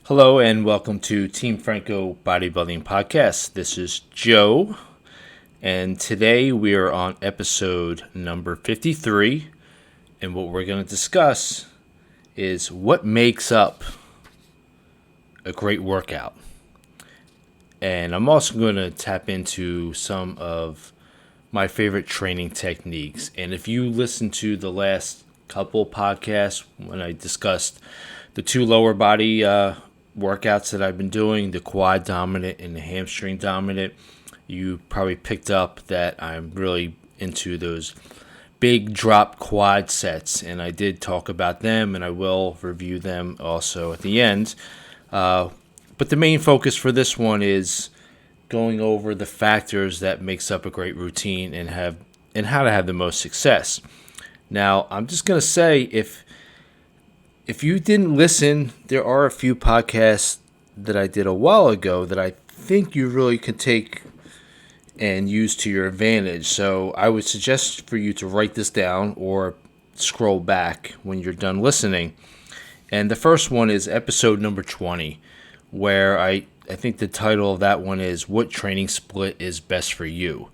Hello and welcome to Team Franco Bodybuilding Podcast. This is Joe, and today we are on episode number 53, and what we're going to discuss is what makes up a great workout. And I'm also going to tap into some of my favorite training techniques. And if you listen to the last couple podcasts when I discussed the two lower body workouts that I've been doing, the quad dominant and the hamstring dominant, you probably picked up that I'm really into those big drop quad sets, and I did talk about them, and I will review them also at the end. But the main focus for this one is going over the factors that makes up a great routine and how to have the most success. Now, I'm just going to say, if you didn't listen, there are a few podcasts that I did a while ago that I think you really could take and use to your advantage. So I would suggest for you to write this down or scroll back when you're done listening. And the first one is episode number 20, where I think the title of that one is What Training Split is Best for You.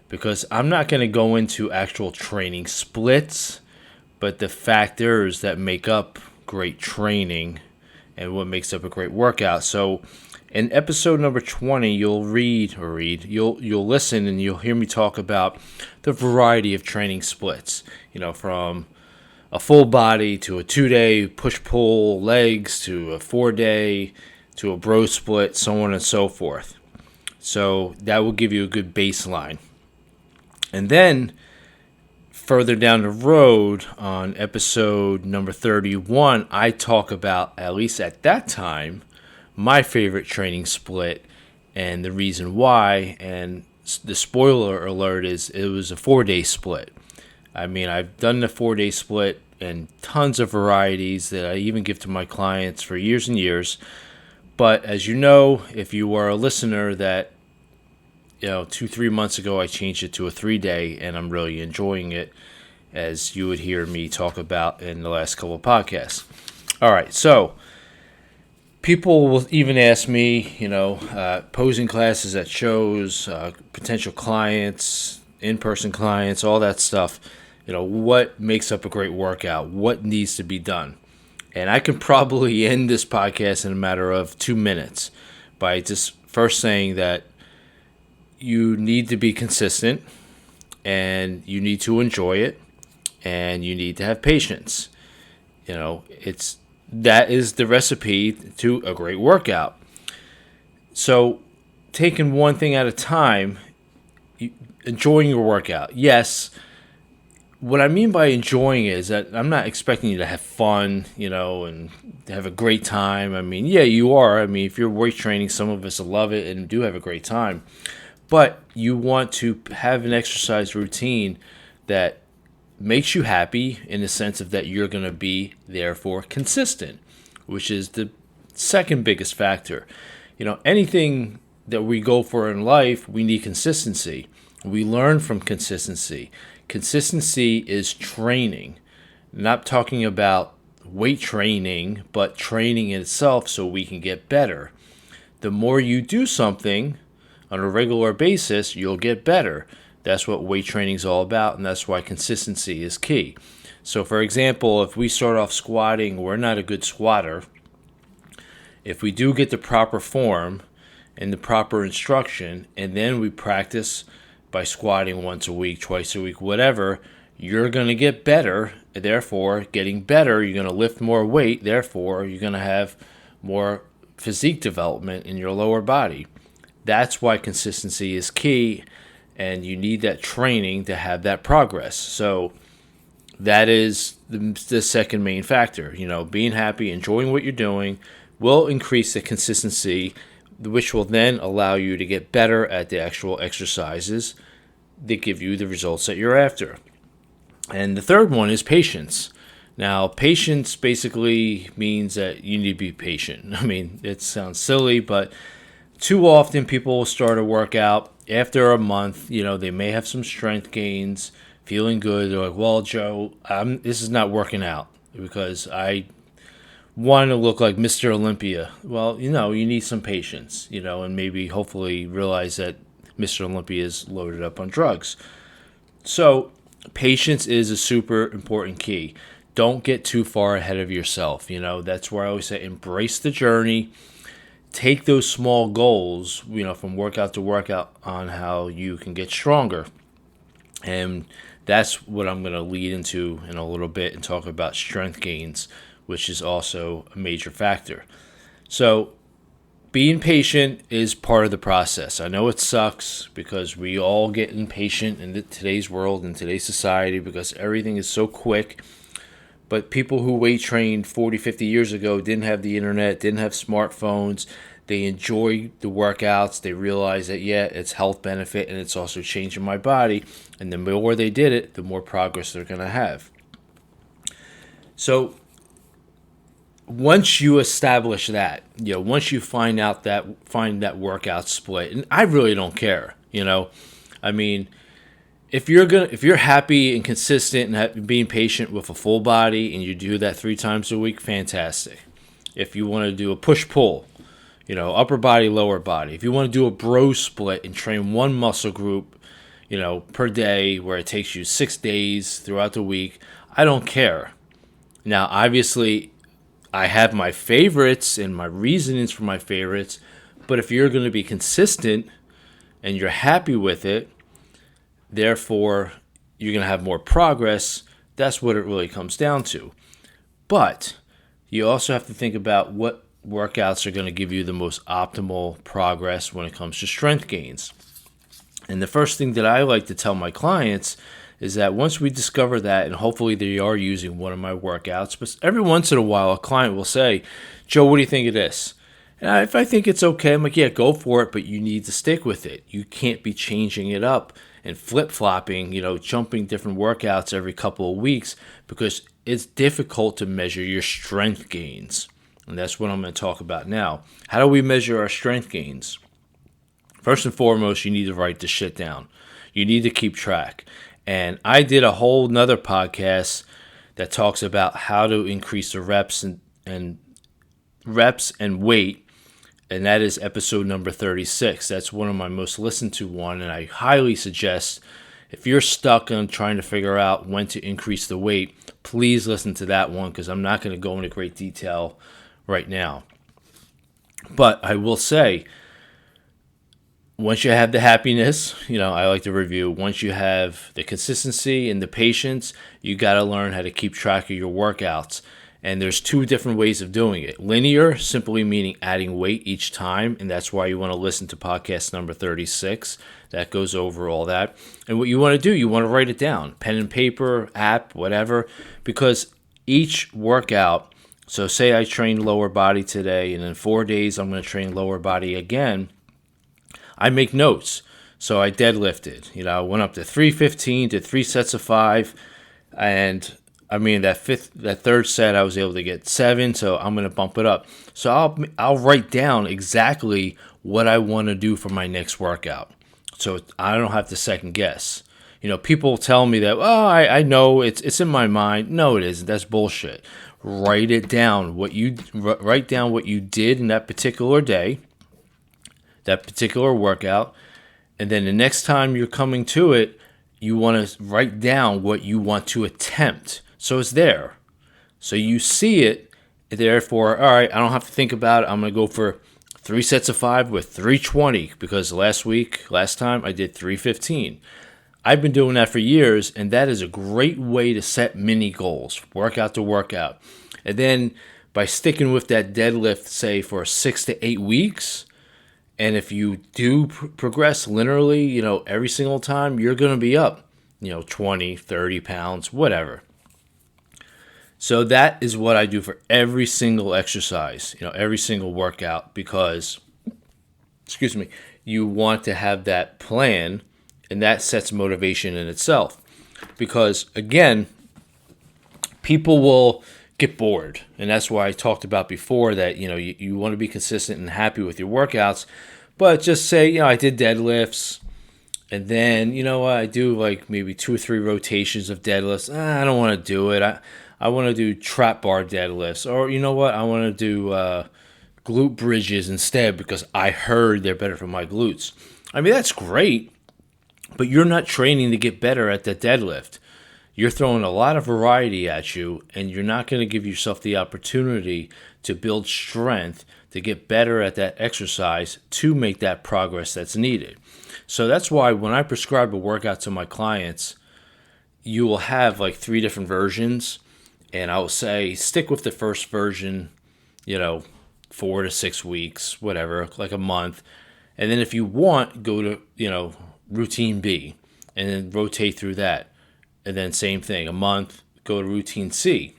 Because I'm not going to go into actual training splits, but the factors that make up great training and what makes up a great workout. So in episode number 20, you'll you'll listen and you'll hear me talk about the variety of training splits, from a full body to a 2-day push-pull legs to a 4-day to a bro split, so on and so forth. So that will give you a good baseline. And then further down the road on episode number 31, I talk about, at least at that time, my favorite training split and the reason why. And the spoiler alert is it was a 4-day split. I mean, I've done the 4-day split and tons of varieties that I even give to my clients for years and years. But as you know, if you are a listener, that 2-3 months ago I changed it to a 3-day, and I'm really enjoying it, as you would hear me talk about in the last couple of podcasts. All right, so people will even ask me, posing classes at shows, potential clients, in-person clients, all that stuff. What makes up a great workout? What needs to be done? And I can probably end this podcast in a matter of 2 minutes by just first saying that you need to be consistent, and you need to enjoy it, and you need to have patience. That is the recipe to a great workout. So, taking one thing at a time, enjoying your workout. Yes, what I mean by enjoying it is that I'm not expecting you to have fun, and to have a great time. I mean, yeah, you are. I mean, if you're weight training, some of us will love it and do have a great time. But you want to have an exercise routine that makes you happy in the sense of that you're going to be, therefore, consistent, which is the second biggest factor. Anything that we go for in life, we need consistency. We learn from consistency. Consistency is training. Not talking about weight training, but training in itself so we can get better. The more you do something on a regular basis, you'll get better. That's what weight training is all about, and that's why consistency is key. So, for example, if we start off squatting, we're not a good squatter. If we do get the proper form and the proper instruction, and then we practice by squatting once a week, twice a week, whatever, you're going to get better. Therefore, getting better, you're going to lift more weight. Therefore, you're going to have more physique development in your lower body. That's why consistency is key, and you need that training to have that progress. So that is the second main factor. Being happy, enjoying what you're doing will increase the consistency, which will then allow you to get better at the actual exercises that give you the results that you're after. And the third one is patience. Now, patience basically means that you need to be patient. I mean, it sounds silly, but too often people will start a workout after a month. They may have some strength gains, feeling good. They're like, well, Joe, this is not working out because I want to look like Mr. Olympia. Well, you need some patience, and maybe hopefully realize that Mr. Olympia is loaded up on drugs. So, patience is a super important key. Don't get too far ahead of yourself. That's where I always say embrace the journey. Take those small goals, from workout to workout on how you can get stronger. And that's what I'm going to lead into in a little bit and talk about strength gains, which is also a major factor. So, being patient is part of the process. I know it sucks because we all get impatient in today's world, in today's society, because everything is so quick. But people who weight trained 40, 50 years ago didn't have the internet, didn't have smartphones. They enjoy the workouts. They realize that, it's health benefit and it's also changing my body. And the more they did it, the more progress they're going to have. So once you establish that, once you find that workout split, and I really don't care, I mean, if you're happy and consistent and being patient with a full body and you do that 3 times a week, fantastic. If you want to do a push-pull, upper body, lower body. If you want to do a bro split and train one muscle group, per day where it takes you 6 days throughout the week, I don't care. Now, obviously, I have my favorites and my reasonings for my favorites, but if you're going to be consistent and you're happy with it, therefore, you're going to have more progress. That's what it really comes down to. But you also have to think about what workouts are going to give you the most optimal progress when it comes to strength gains. And the first thing that I like to tell my clients is that once we discover that, and hopefully they are using one of my workouts, but every once in a while a client will say, Joe, what do you think of this? And if I think it's okay, I'm like, yeah, go for it, but you need to stick with it. You can't be changing it up and flip-flopping, jumping different workouts every couple of weeks, because it's difficult to measure your strength gains. And that's what I'm going to talk about now. How do we measure our strength gains? First and foremost, you need to write the shit down. You need to keep track. And I did a whole nother podcast that talks about how to increase the reps and weight. And that is episode number 36. That's one of my most listened to one. And I highly suggest if you're stuck on trying to figure out when to increase the weight, please listen to that one, because I'm not going to go into great detail right now. But I will say, once you have the happiness, I like to review, once you have the consistency and the patience, you got to learn how to keep track of your workouts. And there's 2 different ways of doing it. Linear, simply meaning adding weight each time, and that's why you want to listen to podcast number 36. That goes over all that. And what you want to do, you want to write it down, pen and paper, app, whatever, because each workout, so say I train lower body today, and in 4 days I'm going to train lower body again, I make notes. So I deadlifted. I went up to 315 to 3 sets of 5, and that third set I was able to get 7, so I'm going to bump it up. So I'll write down exactly what I want to do for my next workout, so I don't have to second guess. People tell me that, I know it's in my mind. No, it isn't. That's bullshit. Write it down. Write down what you did in that particular day, that particular workout, and then the next time you're coming to it, you want to write down what you want to attempt. So it's there. So you see it, therefore, all right, I don't have to think about it. I'm going to go for 3 sets of 5 with 320, because last time I did 315. I've been doing that for years, and that is a great way to set mini goals, workout to workout. And then by sticking with that deadlift, say for 6 to 8 weeks, and if you do progress linearly, every single time, you're going to be up, 20, 30 pounds, whatever. So that is what I do for every single exercise, every single workout, because, you want to have that plan, and that sets motivation in itself. Because, again, people will get bored, and that's why I talked about before that, you want to be consistent and happy with your workouts, but just say, I did deadlifts, and then, I do like maybe 2 or 3 rotations of deadlifts. I don't want to do it. I want to do trap bar deadlifts, or you know what, I want to do glute bridges instead because I heard they're better for my glutes. I mean, that's great, but you're not training to get better at the deadlift. You're throwing a lot of variety at you, and you're not going to give yourself the opportunity to build strength, to get better at that exercise, to make that progress that's needed. So that's why when I prescribe a workout to my clients, you will have like 3 different versions, and I will say stick with the first version, 4 to 6 weeks, whatever, like a month. And then if you want, go to, routine B, and then rotate through that. And then same thing, a month, go to routine C.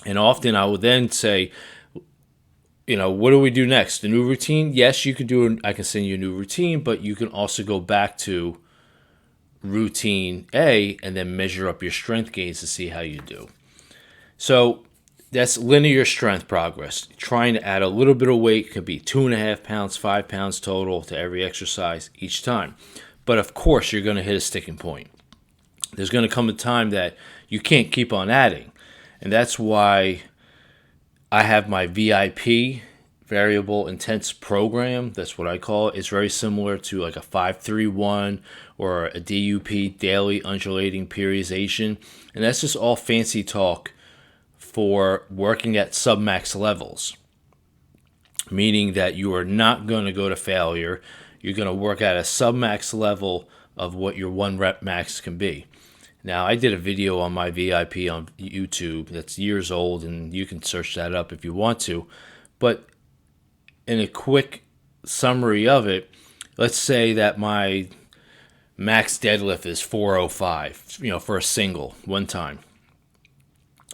And often I will then say, what do we do next? The new routine? Yes, you can I can send you a new routine, but you can also go back to routine A and then measure up your strength gains to see how you do. So that's linear strength progress. Trying to add a little bit of weight, could be 2.5 pounds, 5 pounds total to every exercise each time. But of course, you're going to hit a sticking point. There's going to come a time that you can't keep on adding. And that's why I have my VIP, variable intense program. That's what I call it. It's very similar to like a 5-3-1 or a DUP, daily undulating periodization. And that's just all fancy talk for working at submax levels, meaning that you are not going to go to failure. You're going to work at a submax level of what your 1 rep max can be. Now, I did a video on my VIP on YouTube that's years old, and you can search that up if you want to. But in a quick summary of it, let's say that my max deadlift is 405, for a single one time.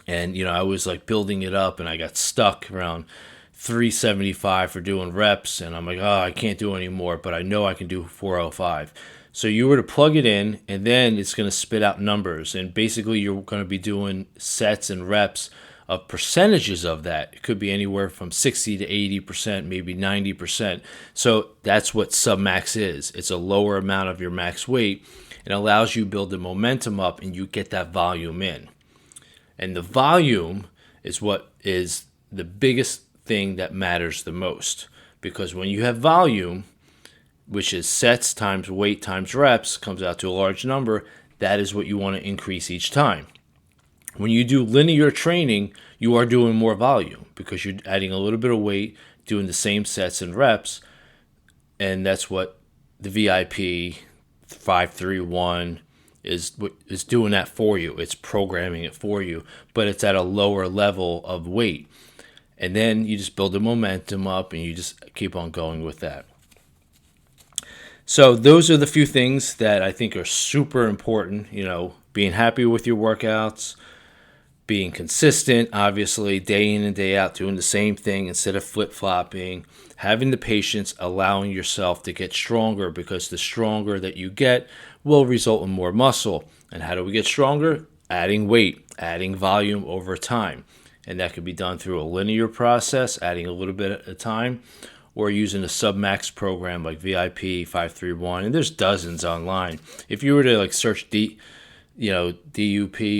And, I was like building it up, and I got stuck around 375 for doing reps. And I'm like, I can't do any more, but I know I can do 405. So you were to plug it in, and then it's going to spit out numbers. And basically, you're going to be doing sets and reps of percentages of that. It could be anywhere from 60 to 80%, maybe 90%. So that's what submax is. It's a lower amount of your max weight. It allows you to build the momentum up, and you get that volume in. And the volume is what is the biggest thing that matters the most. Because when you have volume, which is sets times weight times reps, comes out to a large number, that is what you want to increase each time. When you do linear training, you are doing more volume because you're adding a little bit of weight, doing the same sets and reps, and that's what the VIP 5-3-1 is doing that for you. It's programming it for you, but it's at a lower level of weight. And then you just build the momentum up, and you just keep on going with that. So those are the few things that I think are super important, being happy with your workouts, being consistent, obviously, day in and day out, doing the same thing instead of flip-flopping, having the patience, allowing yourself to get stronger, because the stronger that you get will result in more muscle. And how do we get stronger? Adding weight, adding volume over time. And that can be done through a linear process, adding a little bit at a time, or using a submax program like VIP 5-3-1, and there's dozens online. If you were to search DUP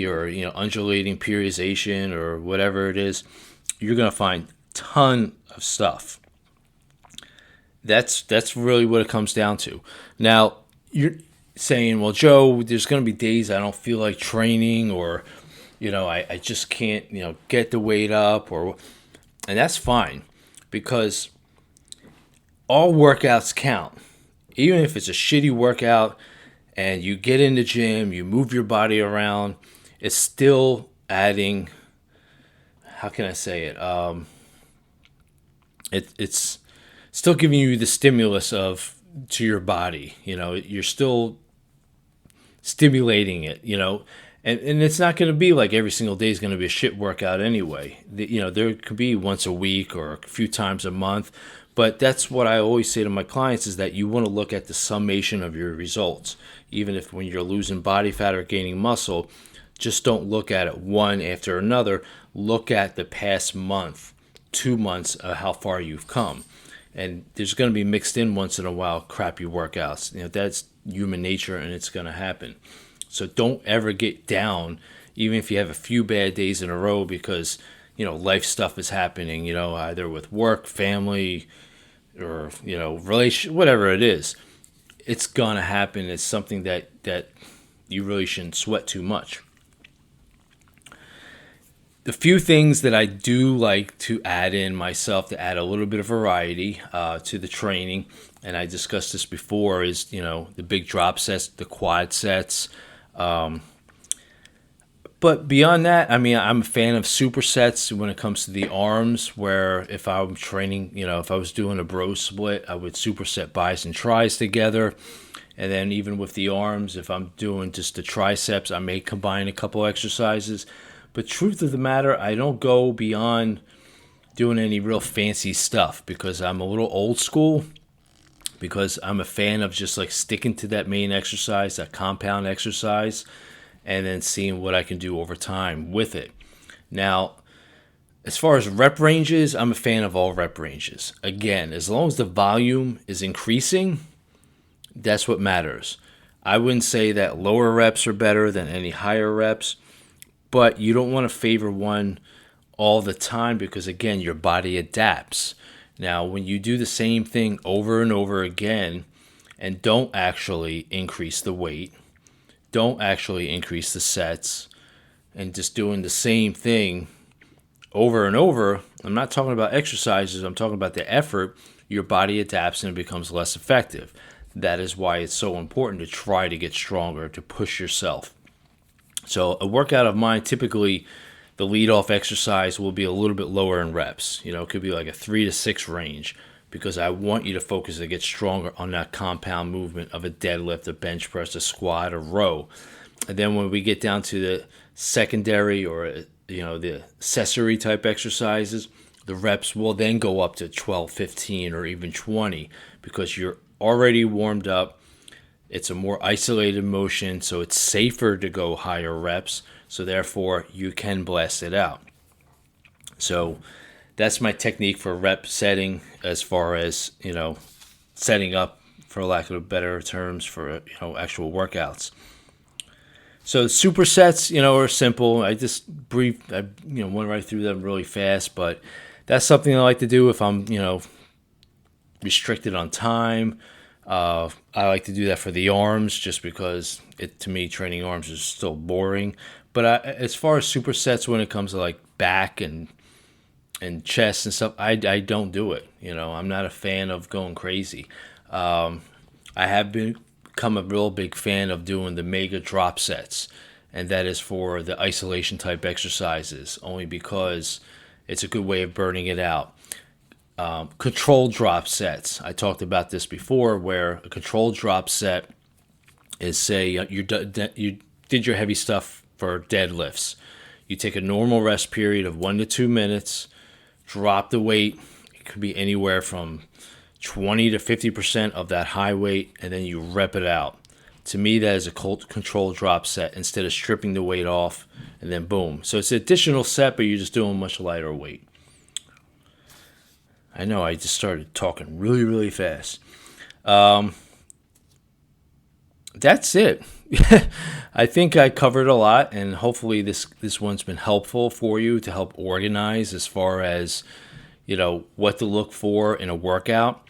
or undulating periodization or whatever it is, you're gonna find a ton of stuff. That's really what it comes down to. Now you're saying, well, Joe, there's gonna be days I don't feel like training, or I just can't get the weight up, and that's fine, because all workouts count. Even if it's a shitty workout and you get in the gym, you move your body around, it's still adding, how can I say it? It's still giving you the stimulus to your body. You're still stimulating it, and it's not going to be like every single day is going to be a shit workout anyway. There could be once a week or a few times a month. But that's what I always say to my clients, is that you want to look at the summation of your results. Even if when you're losing body fat or gaining muscle, just don't look at it one after another. Look at the past month, 2 months, how far you've come. And there's going to be mixed in once in a while crappy workouts. That's human nature, and it's going to happen. So don't ever get down, even if you have a few bad days in a row because, life stuff is happening, either with work, family, or, relation, whatever it is. It's going to happen. It's something that you really shouldn't sweat too much. The few things that I do like to add in myself to add a little bit of variety to the training, and I discussed this before, is, the big drop sets, the quad sets. But beyond that, I'm a fan of supersets when it comes to the arms, where if I'm training, if I was doing a bro split, I would superset bis and tris together. And then even with the arms, if I'm doing just the triceps, I may combine a couple exercises. But truth of the matter, I don't go beyond doing any real fancy stuff because I'm a little old school, because I'm a fan of just like sticking to that main exercise, that compound exercise, and then seeing what I can do over time with it. Now, as far as rep ranges, I'm a fan of all rep ranges. Again, as long as the volume is increasing, that's what matters. I wouldn't say that lower reps are better than any higher reps, but you don't want to favor one all the time because, again, your body adapts. Now, when you do the same thing over and over again and don't actually increase the weight, don't actually increase the sets, and just doing the same thing over and over, I'm not talking about exercises, I'm talking about the effort, your body adapts and it becomes less effective. That is why it's so important to try to get stronger, to push yourself. So a workout of mine, typically the lead-off exercise will be a little bit lower in reps. It could be like a 3 to 6 range because I want you to focus to get stronger on that compound movement of a deadlift, a bench press, a squat, a row. And then when we get down to the secondary or, the accessory type exercises, the reps will then go up to 12, 15, or even 20 because you're already warmed up. It's a more isolated motion, so it's safer to go higher reps. So therefore, you can blast it out. So that's my technique for rep setting as far as, setting up, for lack of better terms, for, actual workouts. So supersets, are simple. I just went right through them really fast, but that's something I like to do if I'm, restricted on time. I like to do that for the arms just because to me, training arms is still boring. But as far as supersets, when it comes to like back and chest and stuff, I don't do it. I'm not a fan of going crazy. I have become a real big fan of doing the mega drop sets, and that is for the isolation type exercises, only because it's a good way of burning it out. Controlled drop sets. I talked about this before, where a controlled drop set is, say, you did your heavy stuff for deadlifts. You take a normal rest period of 1 to 2 minutes, drop the weight. It could be anywhere from 20 to 50% of that high weight, and then you rep it out. To me, that is a controlled drop set instead of stripping the weight off and then boom. So it's an additional set, but you're just doing much lighter weight. I know I just started talking really, really fast. That's it. I think I covered a lot, and hopefully this one's been helpful for you to help organize as far as, what to look for in a workout.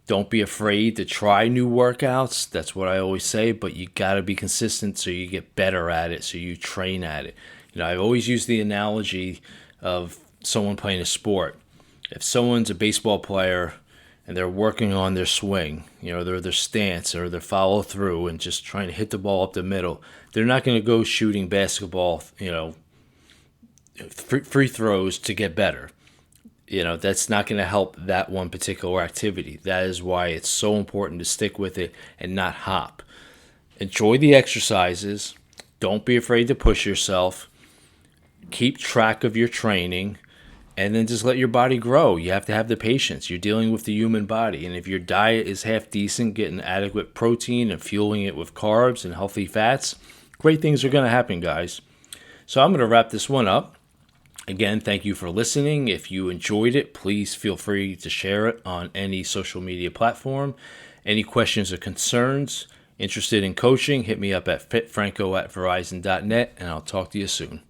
Don't be afraid to try new workouts. That's what I always say, but you got to be consistent so you get better at it, so you train at it. I've always used the analogy of someone playing a sport. If someone's a baseball player and they're working on their swing, their stance or their follow through and just trying to hit the ball up the middle, they're not going to go shooting basketball, free throws to get better. That's not going to help that one particular activity. That is why it's so important to stick with it and not hop. Enjoy the exercises. Don't be afraid to push yourself. Keep track of your training. And then just let your body grow. You have to have the patience. You're dealing with the human body. And if your diet is half decent, getting adequate protein and fueling it with carbs and healthy fats, great things are going to happen, guys. So I'm going to wrap this one up. Again, thank you for listening. If you enjoyed it, please feel free to share it on any social media platform. Any questions or concerns, Interested in coaching? Hit me up at fitfranco@verizon.net, and I'll talk to you soon.